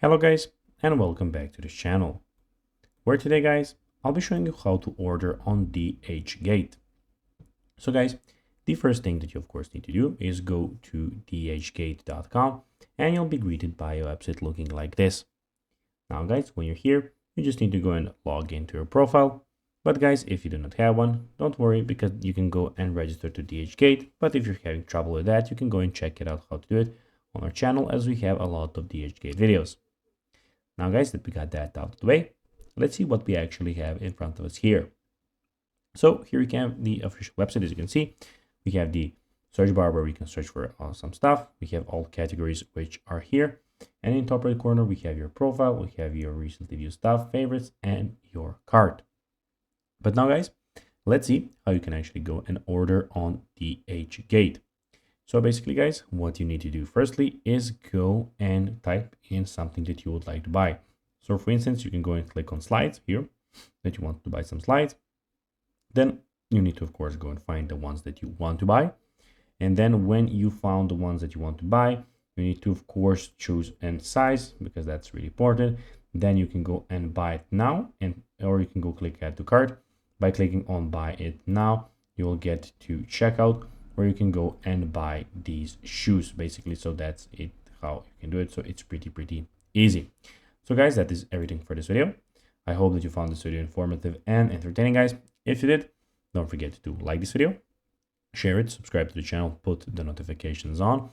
Hello guys, and welcome back to this channel, where today guys, I'll be showing you how to order on DHgate. So guys, the first thing that you of course need to do is go to DHgate.com and you'll be greeted by a website looking like this. Now guys, when you're here, you just need to go and log into your profile. But guys, if you do not have one, don't worry, because you can go and register to DHgate. But if you're having trouble with that, you can go and check it out how to do it on our channel, as we have a lot of DHgate videos. Now guys, that we got that out of the way, let's see what we actually have in front of us here. So here we can have the official website. As you can see, we have the search bar where we can search for some stuff. We have all categories which are here. And in the top right corner, we have your profile, we have your recently viewed stuff, favorites, and your cart. But now guys, let's see how you can actually go and order on DHgate. So basically guys, what you need to do firstly is go and type in something that you would like to buy. So for instance, you can go and click on slides here, that you want to buy some slides. Then you need to of course go and find the ones that you want to buy. And then when you found the ones that you want to buy, you need to of course choose and size, because that's really important. Then you can go and buy it now, or you can go click add to cart. By clicking on buy it now, you will get to checkout, where you can go and buy these shoes basically. So that's it, how you can do it. So it's pretty easy. So guys, that is everything for this video. I hope that you found this video informative and entertaining guys. If you did, don't forget to like this video, share it, subscribe to the channel, put the notifications on,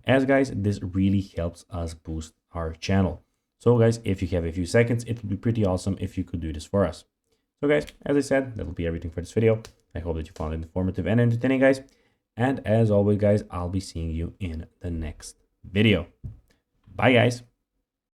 as guys, this really helps us boost our channel. So guys, if you have a few seconds, it would be pretty awesome if you could do this for us. So guys, as I said, that'll be everything for this video. I hope that you found it informative and entertaining guys. And as always guys, I'll be seeing you in the next video. Bye guys.